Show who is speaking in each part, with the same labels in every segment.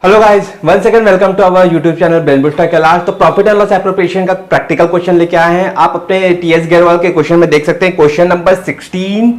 Speaker 1: Hello guys, one second, welcome to our YouTube channel brain booster Kailash. तो profit and loss appropriation का practical question लेके आए हैं। आप अपने टीएस गेरवाल के क्वेश्चन में देख सकते हैं क्वेश्चन नंबर 16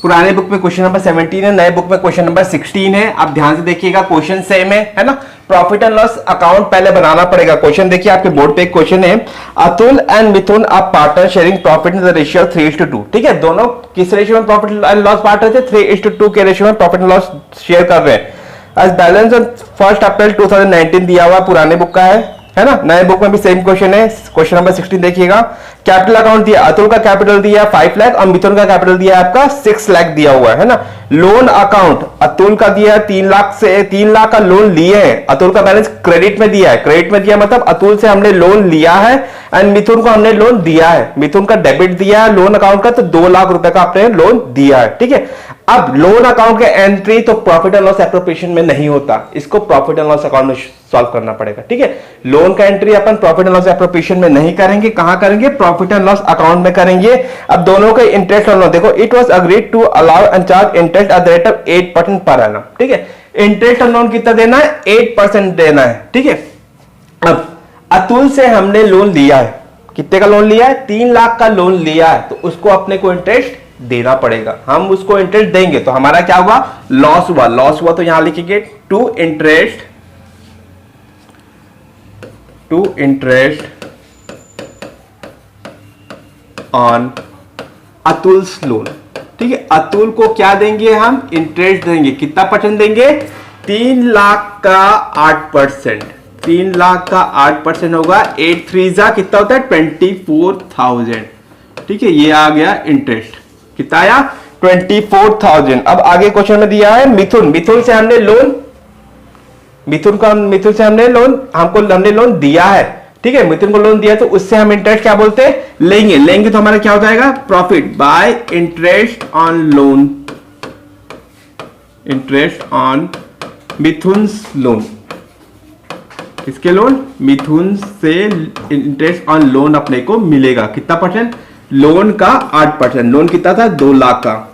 Speaker 1: पुराने बुक में क्वेश्चन नंबर 17 है, नए बुक में क्वेश्चन नंबर 16 है। आप ध्यान से देखिएगा, क्वेश्चन सेम है ना। प्रॉफिट एंड लॉस अकाउंट पहले बनाना पड़ेगा। क्वेश्चन देखिए, आपके बोर्ड पे एक क्वेश्चन है, अतुल एंड मिथुन आप partner sharing profit in the ratio 3:2। ठीक है, दोनों किस रेशियो में प्रॉफिट एंड लॉस पार्टनर थे? 3:2 के रेशियो में प्रॉफिट एंड लॉस शेयर कर रहे हैं। आज बैलेंस ऑन 1 अप्रैल 2019 दिया हुआ पुराने बुक का है ना। नए बुक में भी सेम क्वेश्चन है। क्वेश्चन नंबर 16 देखिएगा। कैपिटल अकाउंट दिया, अतुल का कैपिटल दिया 5 लाख और मिथुन का कैपिटल दिया आपका 6 लाख दिया हुआ है ना। लोन अकाउंट अतुल का दिया है 3 लाख से 3 लाख का लोन लिए हैं। अतुल का बैलेंस क्रेडिट में दिया है। क्रेडिट में दिया मतलब अतुल से हमने लोन लिया है एंड मिथुन को हमने लोन दिया है। मिथुन का डेबिट दिया है लोन अकाउंट का, तो 2 लाख रुपए का आपने लोन दिया है। ठीक है, अब लोन अकाउंट के एंट्री तो प्रॉफिट एंड लॉस एप्रोप्रिएशन में नहीं होता, इसको प्रॉफिट एंड लॉस अकाउंट में सॉल्व करना पड़ेगा। ठीक है, लोन का entry upon profit and loss appropriation में नहीं करेंगे, कहां करेंगे? प्रॉफिट एंड लॉस अकाउंट में करेंगे। अब दोनों का इंटरेस्ट और लोन देखो, it was agreed to allow and charge interest at the rate of 8% per annum. ठीक है, इंटरेस्ट और लोन कितना देना है? 8% देना है। ठीक है, अब अतुल से हमने लोन लिया है, कितने का लोन लिया है? 3 लाख का लोन लिया है, तो उसको अपने को इंटरेस्ट देना पड़ेगा। हम उसको इंटरेस्ट देंगे तो हमारा क्या हुआ? लॉस हुआ। लॉस हुआ तो यहां लिखेंगे to interest on Atul's loan. ठीक है, अतुल को क्या देंगे? हम इंटरेस्ट देंगे। कितना परसेंट देंगे? 3 लाख का 8%। 3 लाख का 8% होगा 8 3 जा कितना होता है? 24,000। ठीक है, ये आ गया इंटरेस्ट। कितना आया? 24,000। अब आगे क्वेश्चन में दिया है मिथुन से हमने लोन, मिथुन से हमने लोन दिया है। ठीक है, मिथुन को लोन दिया तो उससे हम इंटरेस्ट क्या बोलते हैं? लेंगे तो हमारा क्या हो जाएगा? Profit by interest on loan, interest on मिथुन्स लोन। किसके लोन? मिथुन से इंटरेस्ट ऑन लोन अपने को मिलेगा। कितना परसेंट? लोन का 8%। लोन कितना था? 2 लाख का।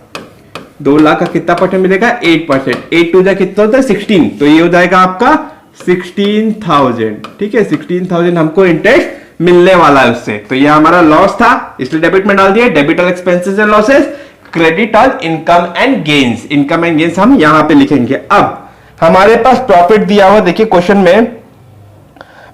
Speaker 1: 2 लाख का कितना परसेंट मिलेगा? 8%। 8 2 जा कितना होता है? 16। तो ये हो जाएगा आपका 16,000। ठीक है, 16,000 हमको इंटरेस्ट मिलने वाला है उससे। तो ये हमारा लॉस था, इसलिए डेबिट में डाल दिया। Debit on expenses and losses, credit on income and gains. Income and gains हम यहां पे लिखेंगे। अब हमारे पास प्रॉफिट दिया हुआ, देखिए क्वेश्चन में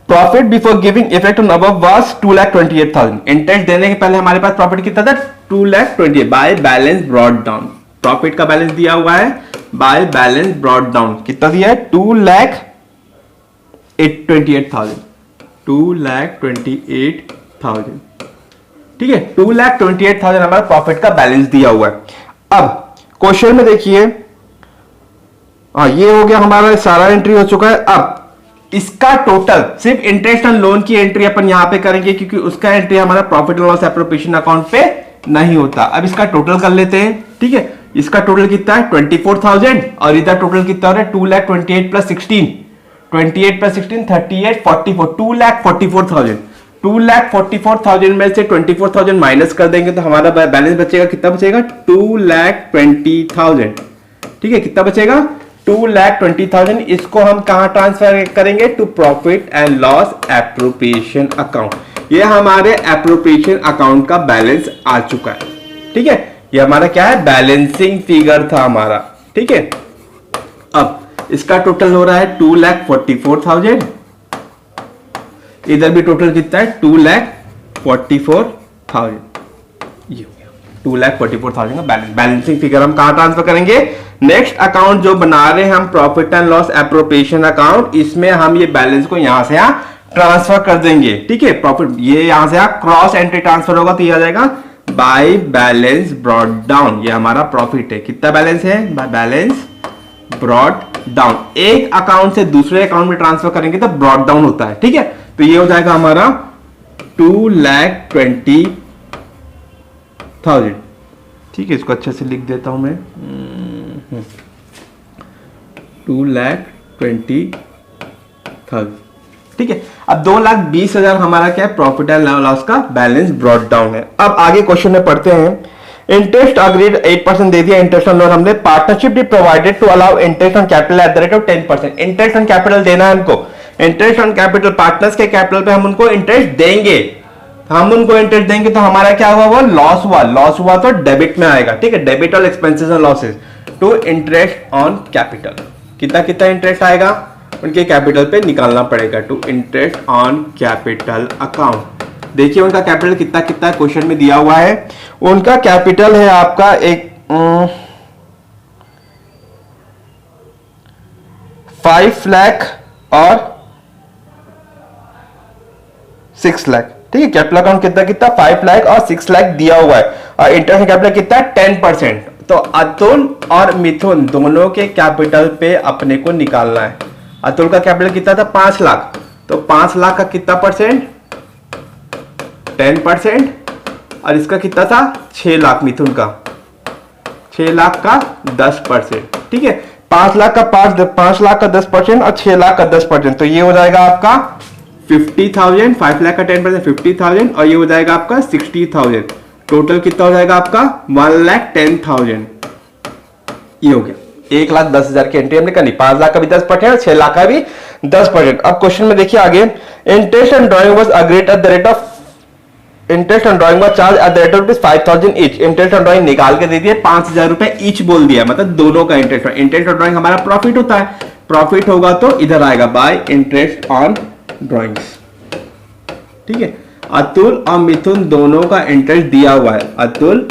Speaker 1: profit before giving effect on above was 2,28,000। Interest देने के पहले हमारे पास प्रॉफिट कितना था? 2,28,000 by balance brought down. Profit का बैलेंस दिया हुआ है बाय बैलेंस ब्रॉट डाउन। कितना दिया है? 2,28,000। 2,28,000। ठीक है, 2,28,000 हमारा प्रॉफिट का बैलेंस दिया हुआ है। अब क्वेश्चन में देखिए, ये हो गया हमारा, सारा एंट्री हो चुका है। अब इसका टोटल, सिर्फ इंटरेस्ट ऑन लोन की एंट्री अपन यहां पे करेंगे क्योंकि उसका एंट्री हमारा profit and loss appropriation account पे नहीं होता। अब इसका टोटल कर लेते हैं। ठीक है, इसका टोटल कितना है? 24,000 और इधर टोटल कितना हो रहा है? 2,28,000 प्लस 16, 28 प्लस 16 38 44, 2,44,000। 2,44,000 में से 24,000 माइनस कर देंगे तो हमारा बैलेंस बचेगा। कितना बचेगा? 2,20,000। ठीक है, कितना बचेगा? 2,20,000। इसको हम कहां ट्रांसफर करेंगे? To profit and loss appropriation account. ये हमारे एप्रोप्रिएशन अकाउंट का बैलेंस आ चुका है। ठीक है, ये हमारा क्या है? बैलेंसिंग फिगर था हमारा। ठीक है, अब इसका टोटल हो रहा है 2,44,000। इधर भी टोटल कितना है? 2,44,000। ये 2,44,000 का बैलेंसिंग फिगर हम कहां ट्रांसफर करेंगे? नेक्स्ट अकाउंट जो बना रहे हैं हम, profit and loss appropriation account, इसमें हम ये बैलेंस को यहां से यहां ट्रांसफर कर देंगे। ठीक है, प्रॉफिट ये यहां से यहां क्रॉस एंट्री ट्रांसफर होगा तो ये आ जाएगा बाय बैलेंस ब्रॉट डाउन। ये हमारा प्रॉफिट है। कितना बैलेंस है? By balance brought down. एक अकाउंट से दूसरे अकाउंट में ट्रांसफर करेंगे तो ब्रॉट डाउन होता है। ठीक है, तो ये हो जाएगा हमारा 2,20,000। ठीक है, इसको अच्छे से लिख देता हूं मैं। 2,20,000। ठीक है, अब 2,20,000 हमारा क्या है? प्रॉफिट एंड लॉस का बैलेंस ब्रॉट डाउन है। अब आगे क्वेश्चन में पढ़ते हैं। इंटरेस्ट अग्रीड 8% दे दिया इंटरेस्ट ऑन लोन हमने। Partnership be provided to allow interest on capital at the rate of 10%। Interest on capital देना है हमको, इंटरेस्ट ऑन कैपिटल, पार्टनर्स के कैपिटल पे हम उनको इंटरेस्ट देंगे, हम उनको इंटरेस्ट देंगे तो हमारा क्या हुआ, वो लॉस हुआ, लॉस हुआ तो डेबिट में आएगा, ठीक है, debit all expenses and losses to interest on capital. कितना कितना इंटरेस्ट आएगा उनके कैपिटल पे निकालना पड़ेगा, to interest on capital account. देखिए उनका कैपिटल कितना कितना क्वेश्चन में दिया हुआ है। उनका कैपिटल है आपका एक 5 लाख और 6 लाख, ठीक है। कैपिटल अकाउंट कितना कितना 5 लाख और 6 लाख दिया हुआ है, और इंटरेस्ट कैपिटल कितना 10%। तो अतुल और मिथुन दोनों के कैपिटल पे अपने को निकालना है। अतुल का कैपिटल कितना था 5 लाख, तो 5 लाख का कितना परसेंट 10%, और इसका कितना था 6 लाख, मिथुन का 6 लाख का 10%, ठीक है। 5 लाख का 5 लाख का 10% और 6 लाख का 10%, तो ये हो जाएगा आपका 50,000। 5 लाख का 10% 50,000, और ये हो जाएगा आपका 60,000। टोटल कितना हो जाएगा आपका 1,10,000। ये हो गया 1,10,000 की एंट्री हमने करनी। 5 लाख का भी 10% और 6 लाख का भी 10%। अब क्वेश्चन में देखिए आगे, interest on drawing was agreed eight the rate of, interest on drawing was charge at the rate of 5,000 each. Interest on drawing निकाल के दे दिए 5,000 रुपए ईच बोल दिया, मतलब दोनों का इंटरेस्ट। इंटरेस्ट ऑन ड्राइंग हमारा प्रॉफिट होता है, प्रॉफिट होगा तो इधर आएगा बाय इंटरेस्ट ऑन ड्राइंग्स, ठीक है। अतुल और मिथुन दोनों का इंटरेस्ट दिया हुआ है, अतुल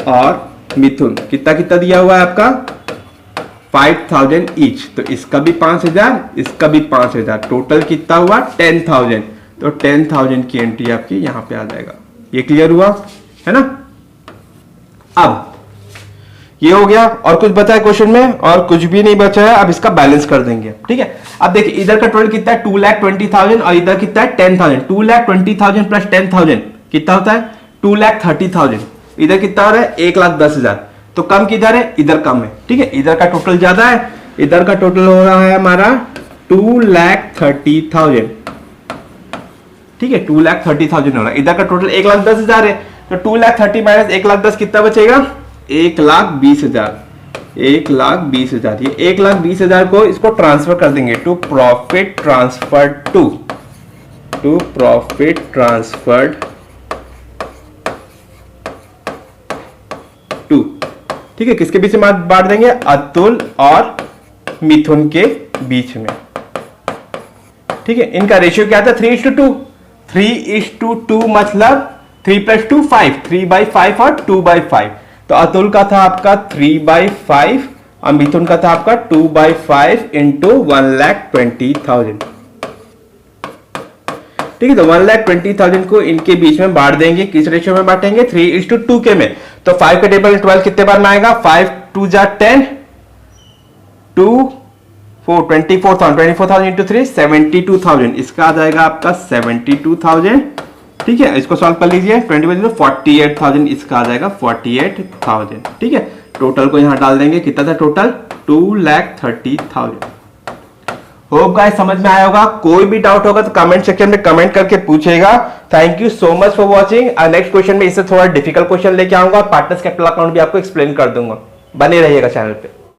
Speaker 1: और मिथुन कितना कितना दिया हुआ है आपका 5,000 ईच, तो इसका भी 5,000, इसका भी 5,000, टोटल कितना हुआ 10,000। तो 10,000 की एंट्री आपकी यहां पे आ जाएगा। ये क्लियर हुआ है ना। अब ये हो गया, और कुछ बचा है क्वेश्चन में, और कुछ भी नहीं बचा है। अब इसका बैलेंस कर देंगे, ठीक है। अब देखिए इधर का टोटल कितना है 2,20,000 और इधर कितना है 10,000। 2,20,000 प्लस 10,000 कितना होता है 2,30,000। इधर कितना हो रहा है 1,10,000। तो कम किधर है, इधर कम है, ठीक है। इधर का टोटल ज्यादा है, इधर का टोटल हो रहा है हमारा 2,30,000, ठीक है। 2,30,000 हो रहा है, इधर का टोटल 1,10,000 है, तो 2,30,000 माइनस 1,10,000 कितना बचेगा 1,20,000। 1,20,000, ये 1,20,000 को इसको ट्रांसफर कर देंगे to profit transferred to profit transferred to, ठीक है। किसके बीच में बांट देंगे, अतुल और मिथुन के बीच में, ठीक है। इनका रेशियो क्या था 3:2। 3:2 मतलब 3 + 2 5, 3/5 और 2/5। तो अतुल का था आपका 3/5 और मिथुन का था आपका 2/5 इंटू 1,20,000, ठीक है। तो 1,20,000 को इनके बीच में बांट देंगे। किस रेशियो में बांटेंगे 3:2 के में। तो 5 का टेबल 12 कितने बार में आएगा 5 2 जा 10, 2 4 24,000, 24,000 इंटू 3 72,000। इसका आ जाएगा आपका 72,000, ठीक है। इसको सॉल्व कर लीजिए 20 48,000, इसका आ जाएगा 48,000, ठीक है। टोटल को यहां डाल देंगे, कितना था टोटल 2,30,000। होप गाइस समझ में आया होगा। कोई भी डाउट होगा तो कमेंट सेक्शन में कमेंट करके पूछेगा। Thank you so much for watching. Next question में इससे थोड़ा डिफिकल्ट क्वेश्चन लेके आऊंगा, पार्टनर्स कैपिटल अकाउंट भी आपको एक्सप्लेन कर दूंगा। बने रहिएगा चैनल पे।